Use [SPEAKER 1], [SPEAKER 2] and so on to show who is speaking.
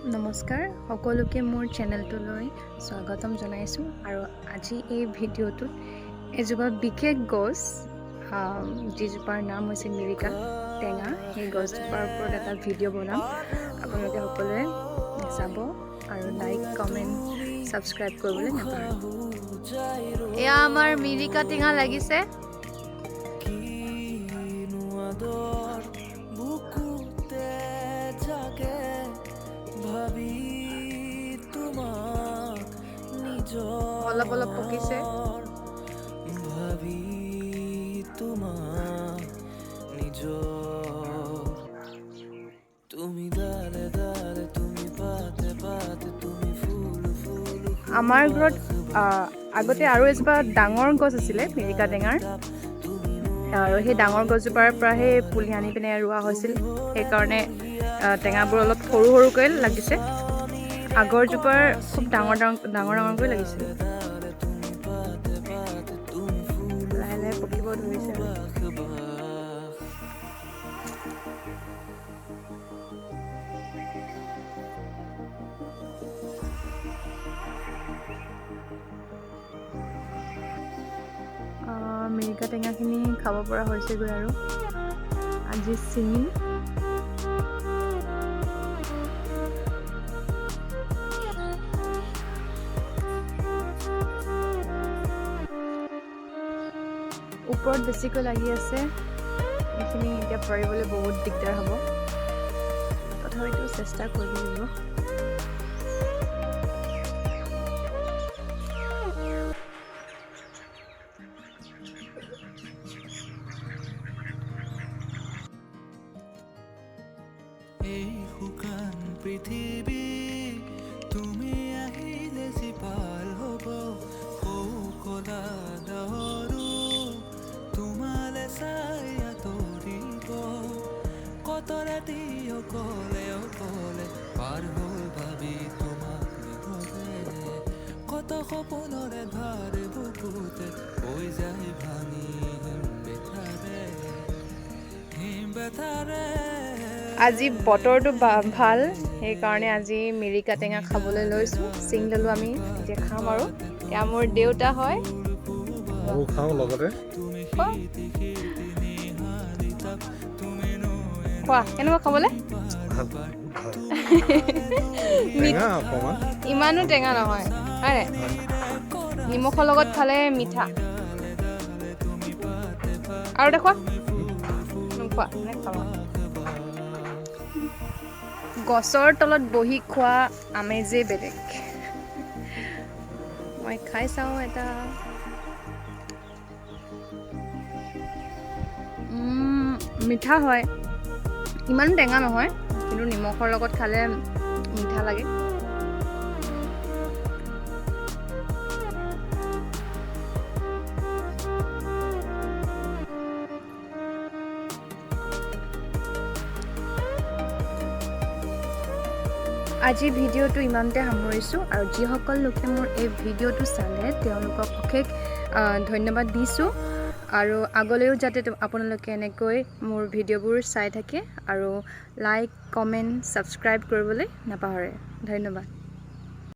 [SPEAKER 1] নমস্কাৰ সকলোকে মোৰ চেনেলটোলৈ স্বাগতম জনাইছোঁ আৰু আজি এই ভিডিঅ'টোত এজোপা বিশেষ গছ যিজোপাৰ নাম হৈছে মিৰিকা টেঙা সেই গছজোপাৰ ওপৰত এটা ভিডিঅ' বনাম আপোনালোকে সকলোৱে চাব আৰু লাইক কমেণ্ট ছাবস্ক্ৰাইব কৰিবলৈ নাপাহৰিব এয়া আমাৰ মিৰিকা টেঙা লাগিছে অলপ অলপ পকিছে আমাৰ ঘৰত আগতে আৰু এজোপা ডাঙৰ গছ আছিলে মিৰিকা টেঙাৰ আৰু সেই ডাঙৰ গছজোপাৰ পৰা সেই পুলি আনি পিনে ৰোৱা হৈছিল সেইকাৰণে টেঙাবোৰ অলপ সৰু সৰুকৈ লাগিছে আগৰজোপাৰ খুব ডাঙৰকৈ লাগিছিল লাহে লাহে পকিব ধৰিছে মিৰিকা টেঙাখিনি খাব পৰা হৈছেগৈ আৰু আজি চিঙিম ওপৰত বেছিকৈ লাগি আছে এইখিনি এতিয়া পাৰিবলৈ বহুত দিগদাৰ হ'ব তথাপিতো চেষ্টা কৰিব লাগিব
[SPEAKER 2] এই শুকান পৃথিৱী তুমি আহিলে জীপাল হ'ব কলা দহৰু তোমালে চাই আঁতৰিব কত ৰাতি অকলে পাৰ হ'ল ভাবি তোমাক নিবলে কত সপোনৰে ভাৰ বুকুতে হৈ যায় ভাঙি হিম বেথাৰে
[SPEAKER 1] আজি বতৰটো ভাল সেইকাৰণে আজি মিৰিকা টেঙা খাবলৈ লৈছোঁ চিং ল'লোঁ আমি এতিয়া খাম আৰু এয়া মোৰ দেউতা হয়
[SPEAKER 3] আৰু খাওঁ লগতে
[SPEAKER 1] খোৱা কেনেকুৱা খাবলৈ ইমানো টেঙা নহয় হয় নিমখৰ লগত খালে মিঠা আৰু দেখুৱা নোখোৱা নে খাবা গছৰ তলত বহি খোৱা আমেজেই বেলেগ মই খাই চাওঁ এটা মিঠা হয় ইমানো টেঙা নহয় কিন্তু নিমখৰ লগত খালে মিঠা লাগে আজি ভিডিঅ'টো ইমানতে সামৰিছোঁ আৰু যিসকল লোকে মোৰ এই ভিডিঅ'টো চালে তেওঁলোকক অশেষ ধন্যবাদ দিছোঁ আৰু আগলৈও যাতে আপোনালোকে এনেকৈ মোৰ ভিডিঅ'বোৰ চাই থাকে আৰু লাইক কমেণ্ট ছাবস্ক্ৰাইব কৰিবলৈ নাপাহৰে ধন্যবাদ